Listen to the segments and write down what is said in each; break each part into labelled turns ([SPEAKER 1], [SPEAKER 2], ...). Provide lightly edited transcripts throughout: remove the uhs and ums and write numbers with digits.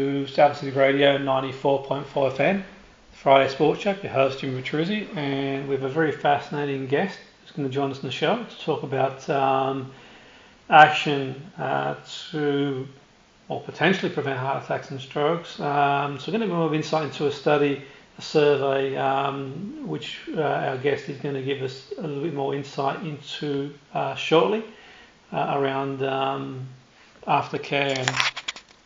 [SPEAKER 1] Salford City Radio 94.5 FM, Friday Sports Chat. Your host Jimmy Petruzzi, and we have a very fascinating guest who's going to join us on the show to talk about action to or potentially prevent heart attacks and strokes. So we're going to go more insight into a study, a survey, which our guest is going to give us a little bit more insight into shortly around aftercare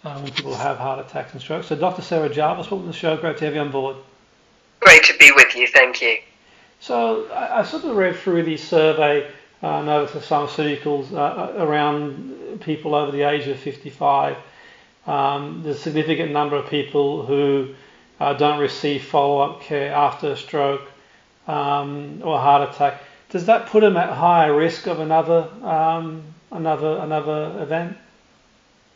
[SPEAKER 1] and when people have heart attacks and strokes. So Dr. Sarah Jarvis, welcome to the show. Great to have you on board.
[SPEAKER 2] Great to be with you. Thank you.
[SPEAKER 1] So I sort of read through the survey noted for pharmaceuticals around people over the age of 55. There's a significant number of people who don't receive follow-up care after a stroke or heart attack. Does that put them at higher risk of another event?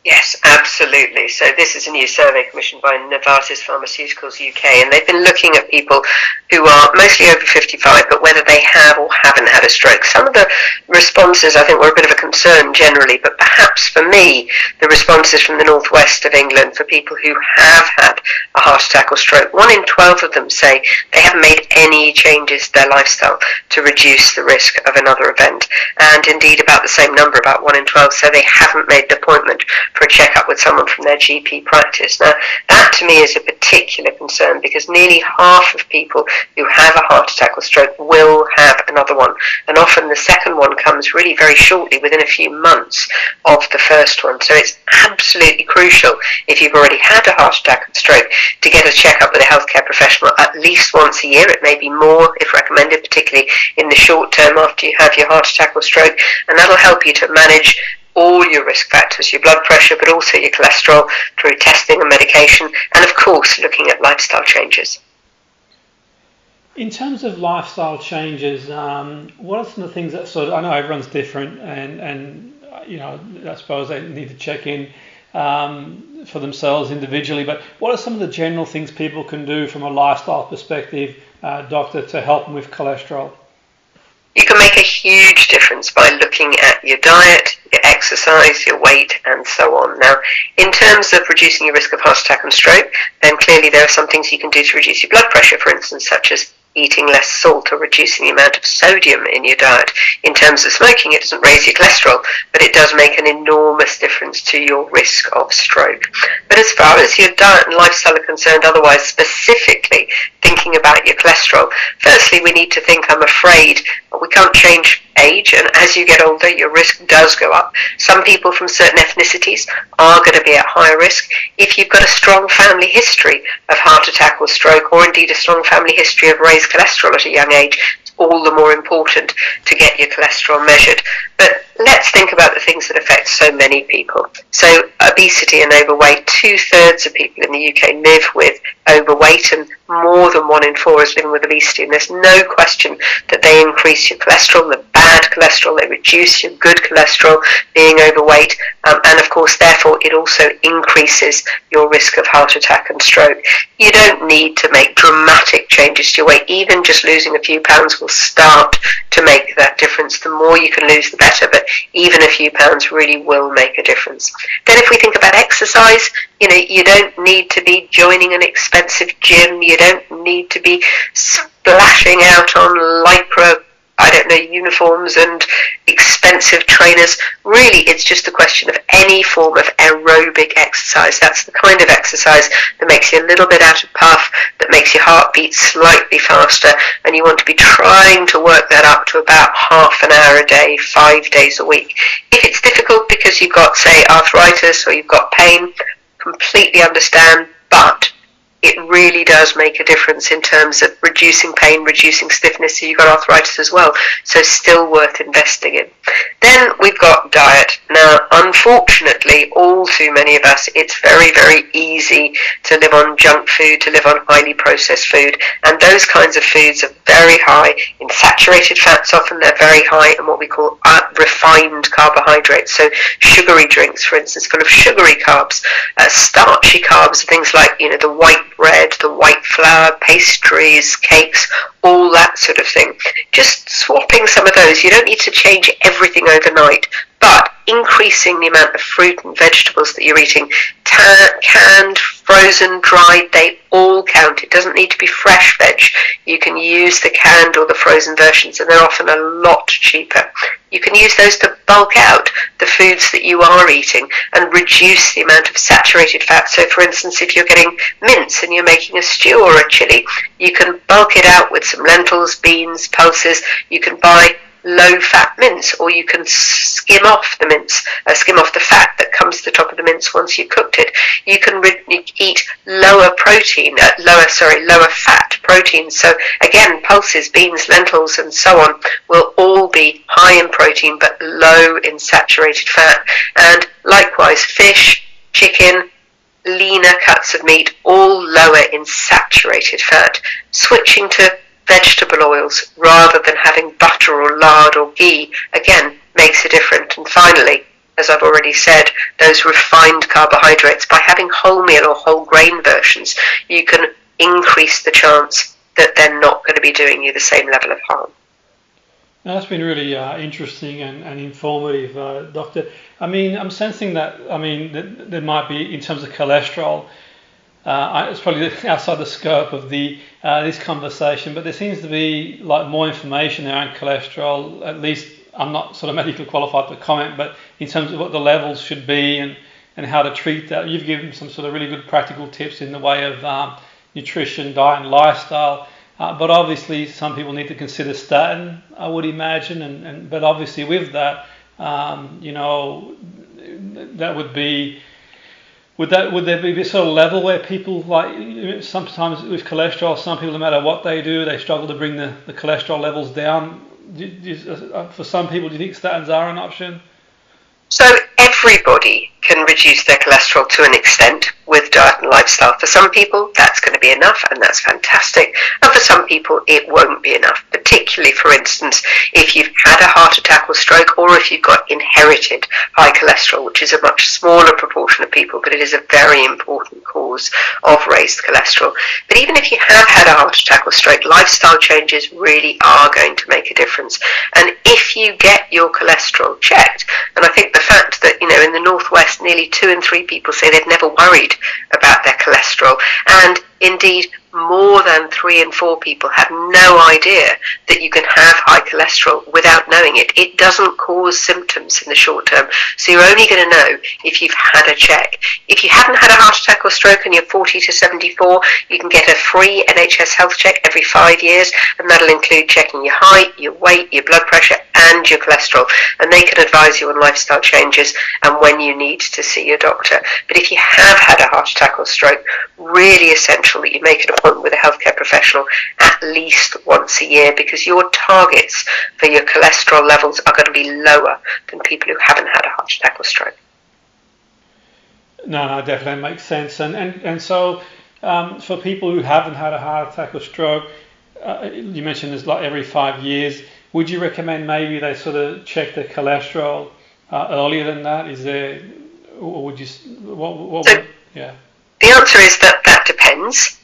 [SPEAKER 2] Yes, absolutely. So this is a new survey commissioned by Novartis Pharmaceuticals UK, and they've been looking at people who are mostly over 55, but whether they have or haven't had a stroke. Some of the responses, I think, were a bit of a concern generally, but perhaps for me, the responses from the northwest of England for people who have had a heart attack or stroke, 1 in 12 of them say they haven't made any changes to their lifestyle to reduce the risk of another event. And indeed, about the same number, about 1 in 12, say they haven't made an appointment for a checkup with someone from their GP practice. Now, that to me is a particular concern because nearly half of people who have a heart attack or stroke will have another one. And often the second one comes really very shortly, within a few months of the first one. So it's absolutely crucial, if you've already had a heart attack or stroke, to get a checkup with a healthcare professional at least once a year. It may be more if recommended, particularly in the short term after you have your heart attack or stroke. And that'll help you to manage all your risk factors, your blood pressure, but also your cholesterol through testing and medication, and of course looking at lifestyle changes.
[SPEAKER 1] In terms of lifestyle changes, what are some of the things that sort of, I know everyone's different and you know, I suppose they need to check in for themselves individually, but what are some of the general things people can do from a lifestyle perspective, doctor, to help them with cholesterol?
[SPEAKER 2] You can make a huge difference by looking at your diet, your exercise, your weight, and so on. Now, in terms of reducing your risk of heart attack and stroke, then clearly there are some things you can do to reduce your blood pressure, for instance, such as eating less salt or reducing the amount of sodium in your diet. In terms of smoking, it doesn't raise your cholesterol, but it does make an enormous difference to your risk of stroke. But as far as your diet and lifestyle are concerned, otherwise specifically thinking about your cholesterol, firstly we need to think, I'm afraid, we can't change age, and as you get older your risk does go up. Some people from certain ethnicities are going to be at higher risk. If you've got a strong family history of heart attack or stroke, or indeed a strong family history of raised cholesterol at a young age, it's all the more important to get your cholesterol measured. But let's think about the things that affect so many people. So obesity and overweight, 2/3 of people in the UK live with overweight, and more than 1 in 4 is living with obesity, and there's no question that they increase your cholesterol, the bad cholesterol, they reduce your good cholesterol, being overweight, and of course therefore it also increases your risk of heart attack and stroke. You don't need to make dramatic changes to your weight. Even just losing a few pounds will start to make that difference. The more you can lose, the better, but even a few pounds really will make a difference. Then if we think about exercise, you don't need to be joining an expensive gym. You don't need to be splashing out on Lycra, uniforms and expensive trainers. Really, it's just a question of any form of aerobic exercise. That's the kind of exercise that makes you a little bit out of puff, that makes your heart beat slightly faster, and you want to be trying to work that up to about half an hour a day, 5 days a week. If it's difficult because you've got, say, arthritis or you've got pain, completely understand, but it really does make a difference in terms of reducing pain, reducing stiffness. So you've got arthritis as well, so still worth investing in. Then we've got diet. Now, unfortunately, all too many of us, it's very, very easy to live on junk food, to live on highly processed food, and those kinds of foods are very high in saturated fats. Often they're very high in what we call refined carbohydrates, so sugary drinks, for instance, full of sugary carbs, starchy carbs, things like the white bread, the white flour, pastries, cakes, all that sort of thing. Just swapping some of those. You don't need to change everything overnight, but increasing the amount of fruit and vegetables that you're eating. Canned, frozen, dried, they all count. It doesn't need to be fresh veg. You can use the canned or the frozen versions, and they're often a lot cheaper. You can use those to bulk out the foods that you are eating and reduce the amount of saturated fat. So for instance, if you're getting mince and you're making a stew or a chili, you can bulk it out with some lentils, beans, pulses. You can buy low-fat mince, or you can skim off the mince, skim off the fat that comes to the top of the mince once you've cooked it. You can eat lower fat proteins. So again, pulses, beans, lentils, and so on will all be high in protein but low in saturated fat. And likewise, fish, chicken, leaner cuts of meat, all lower in saturated fat. Switching to vegetable oils rather than having butter or lard or ghee, again, makes a difference. And finally, as I've already said, those refined carbohydrates, by having wholemeal or whole grain versions, you can increase the chance that they're not going to be doing you the same level of harm.
[SPEAKER 1] Now, that's been really interesting and informative, Doctor. I mean, I'm sensing that, there might be, in terms of cholesterol, it's probably outside the scope of this conversation, but there seems to be more information around cholesterol. At least I'm not sort of medically qualified to comment, but in terms of what the levels should be and how to treat that, you've given some sort of really good practical tips in the way of nutrition, diet, and lifestyle. But obviously, some people need to consider statin, I would imagine, but obviously with that, that would be. Would there be this sort of level where people, sometimes with cholesterol, some people, no matter what they do, they struggle to bring the cholesterol levels down? For some people, do you think statins are an option?
[SPEAKER 2] So everybody can reduce their cholesterol to an extent with diet and lifestyle. For some people, that's going to be enough, and that's fantastic. And for some people, it won't be enough, particularly, for instance, if you've had a heart attack or stroke, or if you've got inherited high cholesterol, which is a much smaller proportion of people, but it is a very important cause of raised cholesterol. But even if you have had a heart attack or stroke, lifestyle changes really are going to make a difference. And if you get your cholesterol checked, and I think the fact that, in the Northwest, nearly 2 in 3 people say they've never worried about their cholesterol, and indeed more than 3 in 4 people have no idea that you can have high cholesterol without knowing it. It doesn't cause symptoms in the short term, so you're only going to know if you've had a check. If you haven't had a heart attack or stroke and you're 40 to 74, you can get a free NHS health check every 5 years, and that'll include checking your height, your weight, your blood pressure, and your cholesterol, and they can advise you on lifestyle changes and when you need to see your doctor. But if you have had a heart attack or stroke, really essential that you make an appointment with a healthcare professional at least once a year, because your targets for your cholesterol levels are going to be lower than people who haven't had a heart attack or stroke.
[SPEAKER 1] No, definitely makes sense. And so for people who haven't had a heart attack or stroke, you mentioned it's every 5 years. Would you recommend maybe they sort of check their cholesterol earlier than that? Is there, or would you? Yeah.
[SPEAKER 2] The answer is that depends.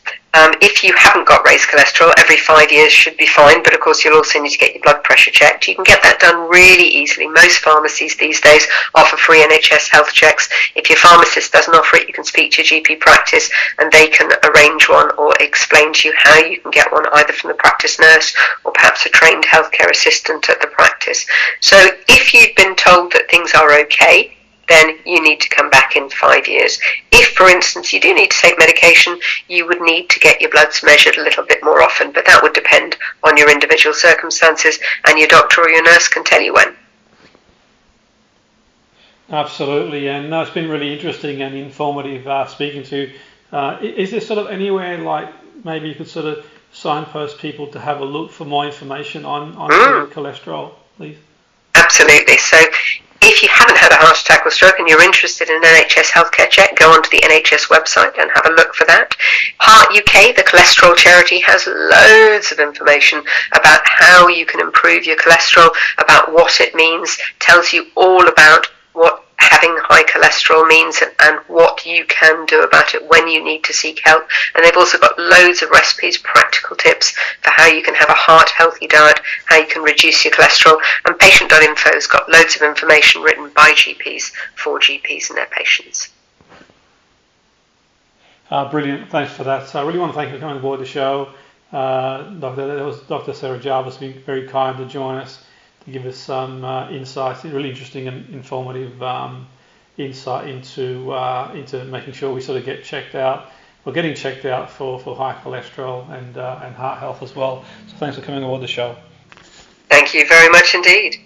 [SPEAKER 2] If you haven't got raised cholesterol, every 5 years should be fine, but of course you'll also need to get your blood pressure checked. You can get that done really easily. Most pharmacies these days offer free NHS health checks. If your pharmacist doesn't offer it, you can speak to your GP practice and they can arrange one or explain to you how you can get one, either from the practice nurse or perhaps a trained healthcare assistant at the practice. So if you've been told that things are okay, then you need to come back in 5 years. If, for instance, you do need to take medication, you would need to get your bloods measured a little bit more often, but that would depend on your individual circumstances, and your doctor or your nurse can tell you when.
[SPEAKER 1] Absolutely, and no, it's been really interesting and informative speaking to. Is there sort of anywhere maybe you could sort of signpost people to have a look for more information on cholesterol, please?
[SPEAKER 2] Absolutely. So if you haven't had a heart attack or stroke and you're interested in an NHS healthcare check, go onto the NHS website and have a look for that. Heart UK, the cholesterol charity, has loads of information about how you can improve your cholesterol, about what it means, tells you all about what having high cholesterol means and what you can do about it when you need to seek help. And they've also got loads of recipes, practical tips for how you can have a heart-healthy diet, how you can reduce your cholesterol. And patient.info has got loads of information written by GPs for GPs and their patients.
[SPEAKER 1] Brilliant, thanks for that. So I really want to thank you for coming aboard the show. That was Dr. Sarah Jarvis, being very kind to join us to give us some insights, really interesting and informative insight into making sure we sort of get checked out. We're getting checked out for high cholesterol and heart health as well. So thanks for coming aboard the show.
[SPEAKER 2] Thank you very much indeed.